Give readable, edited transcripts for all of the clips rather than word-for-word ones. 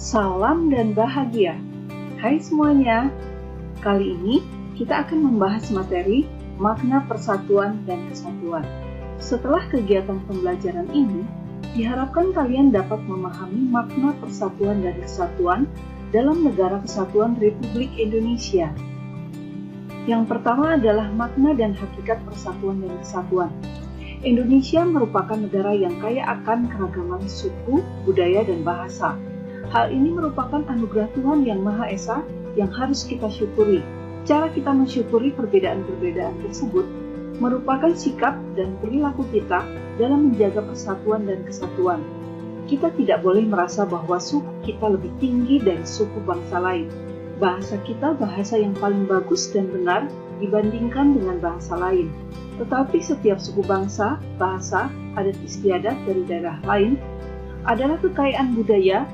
Salam dan bahagia. Hai semuanya, kali ini kita akan membahas materi makna persatuan dan kesatuan. Setelah kegiatan pembelajaran ini, diharapkan kalian dapat memahami makna persatuan dan kesatuan dalam Negara Kesatuan Republik Indonesia. Yang pertama adalah makna dan hakikat persatuan dan kesatuan. Indonesia merupakan negara yang kaya akan keragaman suku, budaya, dan bahasa. Hal ini merupakan anugerah Tuhan Yang Maha Esa yang harus kita syukuri. Cara kita mensyukuri perbedaan-perbedaan tersebut merupakan sikap dan perilaku kita dalam menjaga persatuan dan kesatuan. Kita tidak boleh merasa bahwa suku kita lebih tinggi dari suku bangsa lain. Bahasa kita bahasa yang paling bagus dan benar dibandingkan dengan bahasa lain. Tetapi setiap suku bangsa, bahasa, adat istiadat dari daerah lain adalah kekayaan budaya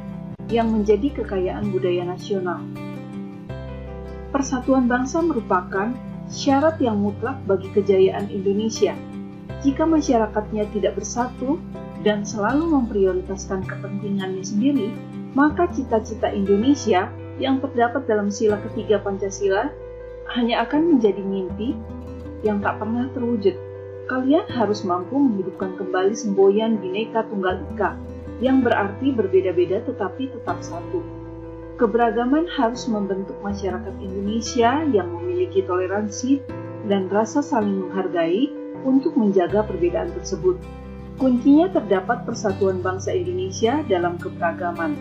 yang menjadi kekayaan budaya nasional. Persatuan bangsa merupakan syarat yang mutlak bagi kejayaan Indonesia. Jika masyarakatnya tidak bersatu dan selalu memprioritaskan kepentingannya sendiri, maka cita-cita Indonesia yang terdapat dalam sila ketiga Pancasila hanya akan menjadi mimpi yang tak pernah terwujud. Kalian harus mampu menghidupkan kembali semboyan Bhinneka Tunggal Ika, yang berarti berbeda-beda tetapi tetap satu. Keberagaman harus membentuk masyarakat Indonesia yang memiliki toleransi dan rasa saling menghargai untuk menjaga perbedaan tersebut. Kuncinya terdapat persatuan bangsa Indonesia dalam keberagaman.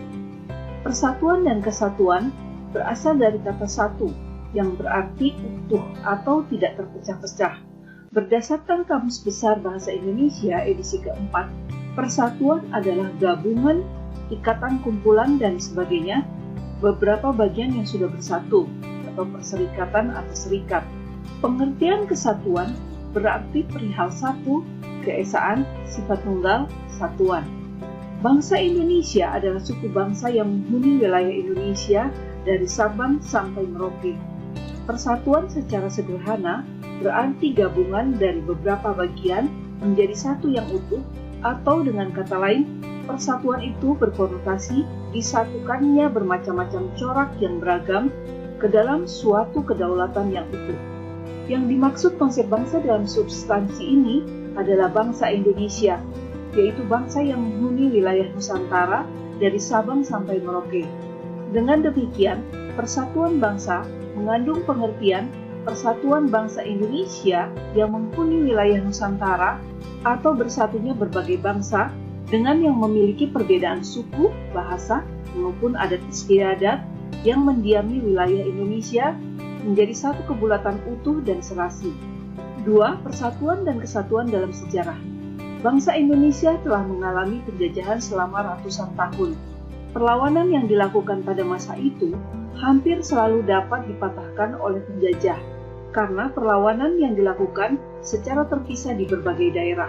Persatuan dan kesatuan berasal dari kata satu, yang berarti utuh atau tidak terpecah-pecah. Berdasarkan Kamus Besar Bahasa Indonesia edisi keempat, persatuan adalah gabungan, ikatan kumpulan, dan sebagainya, beberapa bagian yang sudah bersatu, atau perserikatan atau serikat. Pengertian kesatuan berarti perihal satu, keesaan, sifat tunggal, satuan. Bangsa Indonesia adalah suku bangsa yang menghuni wilayah Indonesia dari Sabang sampai Merauke. Persatuan secara sederhana berarti gabungan dari beberapa bagian menjadi satu yang utuh, atau dengan kata lain, persatuan itu berkonotasi disatukannya bermacam-macam corak yang beragam ke dalam suatu kedaulatan yang utuh. Yang dimaksud konsep bangsa dalam substansi ini adalah bangsa Indonesia, yaitu bangsa yang menghuni wilayah Nusantara dari Sabang sampai Merauke. Dengan demikian, persatuan bangsa mengandung pengertian persatuan bangsa Indonesia yang menghuni wilayah Nusantara atau bersatunya berbagai bangsa dengan yang memiliki perbedaan suku, bahasa, maupun adat istiadat yang mendiami wilayah Indonesia menjadi satu kebulatan utuh dan serasi. 2. Persatuan dan kesatuan dalam sejarah. Bangsa Indonesia telah mengalami penjajahan selama ratusan tahun. Perlawanan yang dilakukan pada masa itu hampir selalu dapat dipatahkan oleh penjajah, karena perlawanan yang dilakukan secara terpisah di berbagai daerah.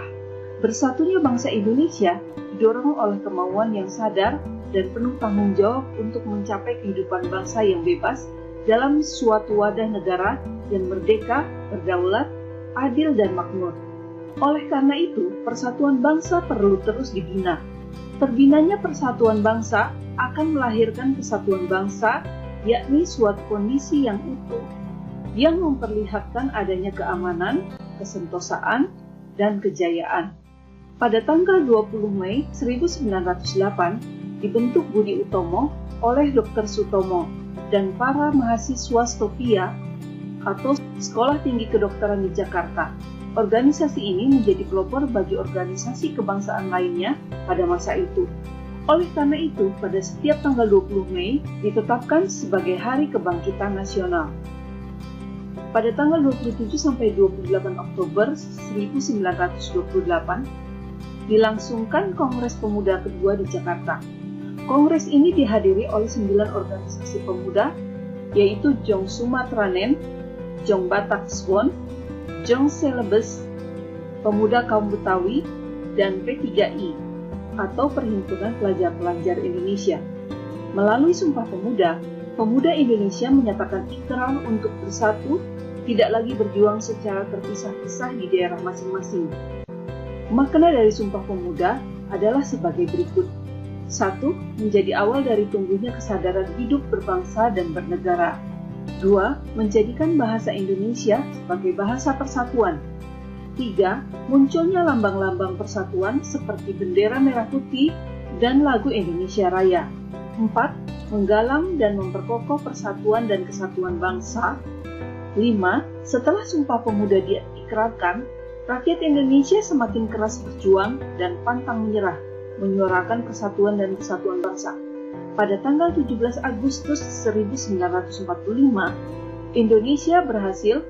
Bersatunya bangsa Indonesia didorong oleh kemauan yang sadar dan penuh tanggung jawab untuk mencapai kehidupan bangsa yang bebas dalam suatu wadah negara yang merdeka, berdaulat, adil, dan makmur. Oleh karena itu, persatuan bangsa perlu terus dibina. Terbinanya persatuan bangsa akan melahirkan kesatuan bangsa, yakni suatu kondisi yang utuh, yang memperlihatkan adanya keamanan, kesentosaan, dan kejayaan. Pada tanggal 20 Mei 1908, dibentuk Budi Utomo oleh Dr. Sutomo dan para mahasiswa Stovia atau Sekolah Tinggi Kedokteran di Jakarta. Organisasi ini menjadi pelopor bagi organisasi kebangsaan lainnya pada masa itu. Oleh karena itu, pada setiap tanggal 20 Mei ditetapkan sebagai Hari Kebangkitan Nasional. Pada tanggal 27 sampai 28 Oktober 1928, dilangsungkan Kongres Pemuda kedua di Jakarta. Kongres ini dihadiri oleh 9 organisasi pemuda, yaitu Jong Sumatranen, Jong Batak Swon, Jong Celebes, Pemuda Kaum Betawi, dan P3I, atau Perhimpunan Pelajar-Pelajar Indonesia. Melalui Sumpah Pemuda, pemuda Indonesia menyatakan ikrar untuk bersatu, tidak lagi berjuang secara terpisah-pisah di daerah masing-masing. Makna dari Sumpah Pemuda adalah sebagai berikut. 1. Menjadi awal dari tumbuhnya kesadaran hidup berbangsa dan bernegara. 2. Menjadikan bahasa Indonesia sebagai bahasa persatuan. 3. Munculnya lambang-lambang persatuan seperti bendera merah putih dan lagu Indonesia Raya. 4. Menggalang dan memperkokoh persatuan dan kesatuan bangsa. 5. Setelah Sumpah Pemuda diikrarkan, rakyat Indonesia semakin keras berjuang dan pantang menyerah, menyuarakan persatuan dan kesatuan bangsa. Pada tanggal 17 Agustus 1945, Indonesia berhasil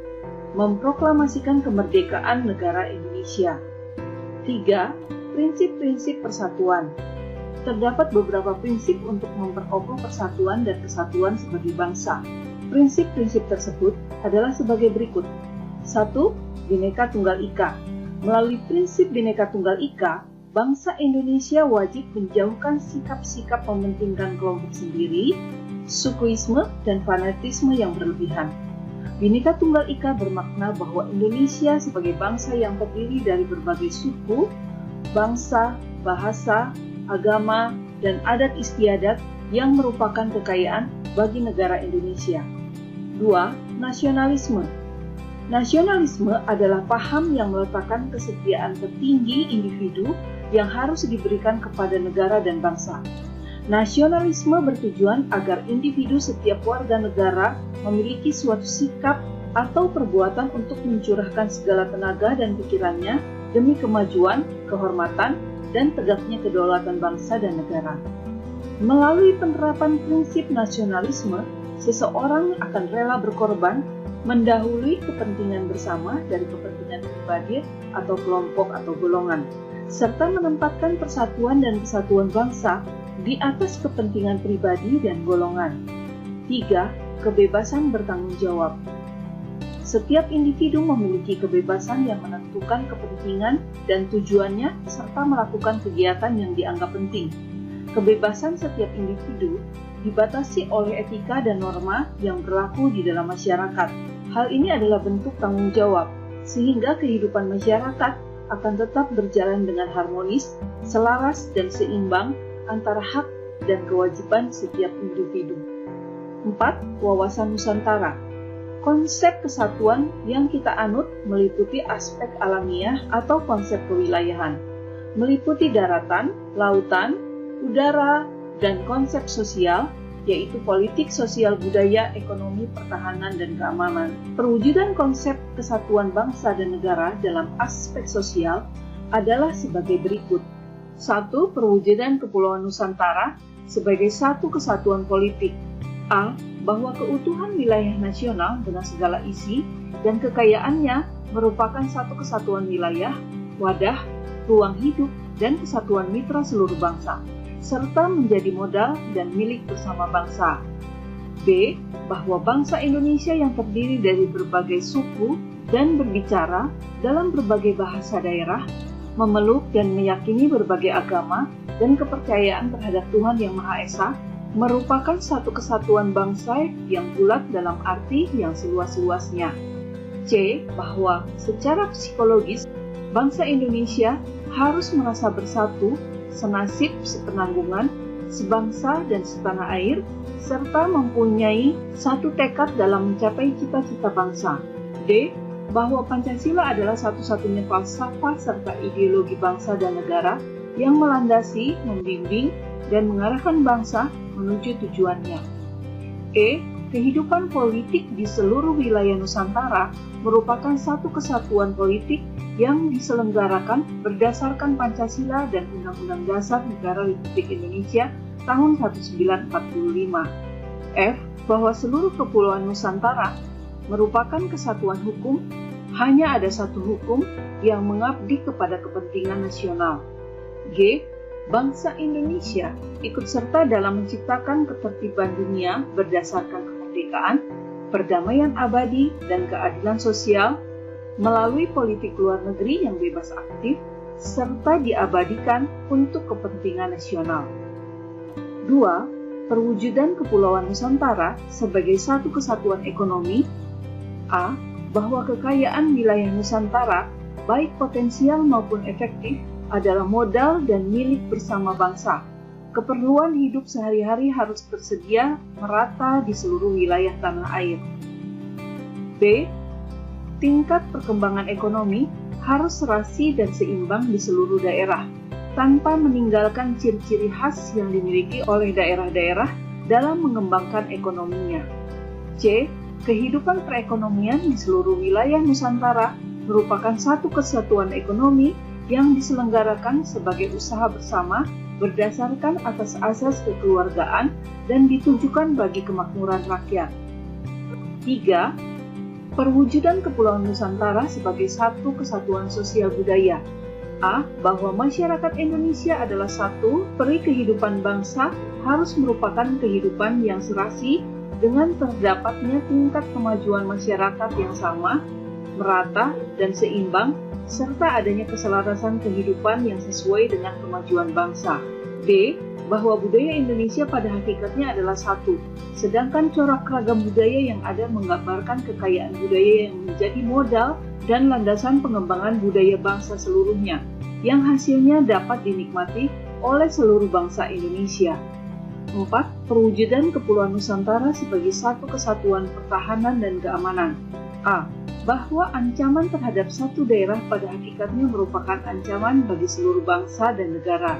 memproklamasikan kemerdekaan negara Indonesia. 3. Prinsip-prinsip persatuan. Terdapat beberapa prinsip untuk memperkokoh persatuan dan kesatuan sebagai bangsa. Prinsip-prinsip tersebut adalah sebagai berikut. 1. Bhinneka Tunggal Ika. Melalui prinsip Bhinneka Tunggal Ika, bangsa Indonesia wajib menjauhkan sikap-sikap mementingkan kelompok sendiri, sukuisme, dan fanatisme yang berlebihan. Bhinneka Tunggal Ika bermakna bahwa Indonesia sebagai bangsa yang terdiri dari berbagai suku, bangsa, bahasa, agama, dan adat istiadat yang merupakan kekayaan bagi negara Indonesia. 2. Nasionalisme. Nasionalisme adalah paham yang meletakkan kesetiaan tertinggi individu yang harus diberikan kepada negara dan bangsa. Nasionalisme bertujuan agar individu setiap warga negara memiliki suatu sikap atau perbuatan untuk mencurahkan segala tenaga dan pikirannya demi kemajuan, kehormatan, dan tegaknya kedaulatan bangsa dan negara. Melalui penerapan prinsip nasionalisme, seseorang akan rela berkorban mendahului kepentingan bersama dari kepentingan pribadi atau kelompok atau golongan, serta menempatkan persatuan dan kesatuan bangsa di atas kepentingan pribadi dan golongan. 3. Kebebasan bertanggung jawab. Setiap individu memiliki kebebasan yang menentukan kepentingan dan tujuannya serta melakukan kegiatan yang dianggap penting. Kebebasan setiap individu dibatasi oleh etika dan norma yang berlaku di dalam masyarakat. Hal ini adalah bentuk tanggung jawab, sehingga kehidupan masyarakat akan tetap berjalan dengan harmonis, selaras, dan seimbang antara hak dan kewajiban setiap individu. 4. Wawasan Nusantara. Konsep kesatuan yang kita anut meliputi aspek alamiah atau konsep kewilayahan, meliputi daratan, lautan, udara, dan konsep sosial, yaitu politik, sosial, budaya, ekonomi, pertahanan, dan keamanan. Perwujudan konsep kesatuan bangsa dan negara dalam aspek sosial adalah sebagai berikut. 1. Perwujudan Kepulauan Nusantara sebagai satu kesatuan politik. A. Bahwa keutuhan wilayah nasional dengan segala isi dan kekayaannya merupakan satu kesatuan wilayah, wadah, ruang hidup, dan kesatuan mitra seluruh bangsa, serta menjadi modal dan milik bersama bangsa. B. Bahwa bangsa Indonesia yang terdiri dari berbagai suku dan berbicara dalam berbagai bahasa daerah, memeluk dan meyakini berbagai agama dan kepercayaan terhadap Tuhan Yang Maha Esa, merupakan satu kesatuan bangsa yang bulat dalam arti yang seluas-luasnya. C. Bahwa secara psikologis, bangsa Indonesia harus merasa bersatu, senasib, sepenanggungan, sebangsa dan setanah air, serta mempunyai satu tekad dalam mencapai cita-cita bangsa. D. Bahwa Pancasila adalah satu-satunya falsafah serta ideologi bangsa dan negara yang melandasi, membimbing, dan mengarahkan bangsa menuju tujuannya. E. Kehidupan politik di seluruh wilayah Nusantara merupakan satu kesatuan politik yang diselenggarakan berdasarkan Pancasila dan Undang-Undang Dasar Negara Republik Indonesia tahun 1945. F. Bahwa seluruh kepulauan Nusantara merupakan kesatuan hukum, hanya ada satu hukum yang mengabdi kepada kepentingan nasional. G. Bangsa Indonesia ikut serta dalam menciptakan ketertiban dunia berdasarkan kemerdekaan, perdamaian abadi, dan keadilan sosial melalui politik luar negeri yang bebas aktif, serta diabadikan untuk kepentingan nasional. 2. Perwujudan Kepulauan Nusantara sebagai satu kesatuan ekonomi. A. Bahwa kekayaan wilayah Nusantara, baik potensial maupun efektif, adalah modal dan milik bersama bangsa. keperluan hidup sehari-hari harus tersedia merata di seluruh wilayah tanah air. B. Tingkat perkembangan ekonomi harus serasi dan seimbang di seluruh daerah, tanpa meninggalkan ciri-ciri khas yang dimiliki oleh daerah-daerah dalam mengembangkan ekonominya. C. Kehidupan perekonomian di seluruh wilayah Nusantara merupakan satu kesatuan ekonomi yang diselenggarakan sebagai usaha bersama berdasarkan atas asas kekeluargaan dan ditujukan bagi kemakmuran rakyat. 3. Perwujudan Kepulauan Nusantara sebagai satu kesatuan sosial budaya. A. Bahwa masyarakat Indonesia adalah satu, peri kehidupan bangsa harus merupakan kehidupan yang serasi dengan terdapatnya tingkat kemajuan masyarakat yang sama, merata, dan seimbang, serta adanya keselarasan kehidupan yang sesuai dengan kemajuan bangsa. B. Bahwa budaya Indonesia pada hakikatnya adalah satu, sedangkan corak ragam budaya yang ada menggambarkan kekayaan budaya yang menjadi modal dan landasan pengembangan budaya bangsa seluruhnya, yang hasilnya dapat dinikmati oleh seluruh bangsa Indonesia. 4. Perwujudan Kepulauan Nusantara sebagai satu kesatuan pertahanan dan keamanan. A. Bahwa ancaman terhadap satu daerah pada hakikatnya merupakan ancaman bagi seluruh bangsa dan negara.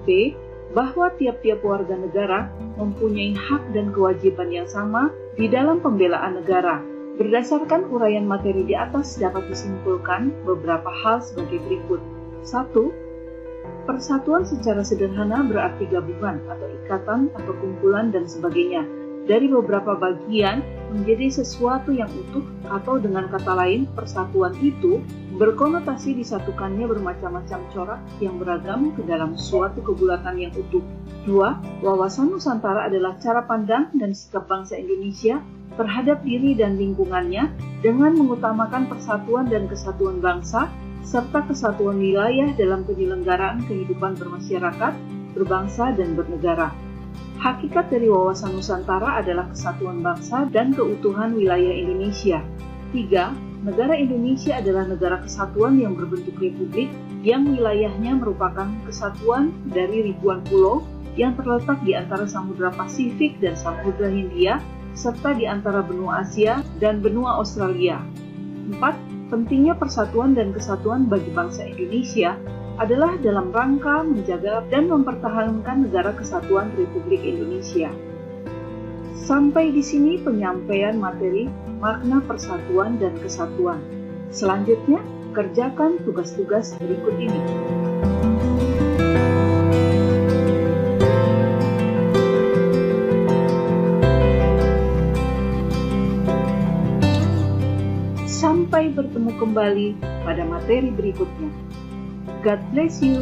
B. Bahwa tiap-tiap warga negara mempunyai hak dan kewajiban yang sama di dalam pembelaan negara. Berdasarkan uraian materi di atas dapat disimpulkan beberapa hal sebagai berikut. 1. Persatuan secara sederhana berarti gabungan atau ikatan atau kumpulan dan sebagainya dari beberapa bagian menjadi sesuatu yang utuh, atau dengan kata lain persatuan itu berkonotasi disatukannya bermacam-macam corak yang beragam ke dalam suatu kebulatan yang utuh. 2. Wawasan Nusantara adalah cara pandang dan sikap bangsa Indonesia terhadap diri dan lingkungannya dengan mengutamakan persatuan dan kesatuan bangsa serta kesatuan wilayah dalam penyelenggaraan kehidupan bermasyarakat, berbangsa, dan bernegara. Hakikat dari wawasan Nusantara adalah kesatuan bangsa dan keutuhan wilayah Indonesia. 3. Negara Indonesia adalah negara kesatuan yang berbentuk republik, yang wilayahnya merupakan kesatuan dari ribuan pulau yang terletak di antara Samudra Pasifik dan Samudra Hindia, serta di antara benua Asia dan benua Australia. 4. Pentingnya persatuan dan kesatuan bagi bangsa Indonesia adalah dalam rangka menjaga dan mempertahankan negara kesatuan Republik Indonesia. Sampai di sini penyampaian materi makna persatuan dan kesatuan. Selanjutnya, kerjakan tugas-tugas berikut ini. Sampai bertemu kembali pada materi berikutnya. God bless you.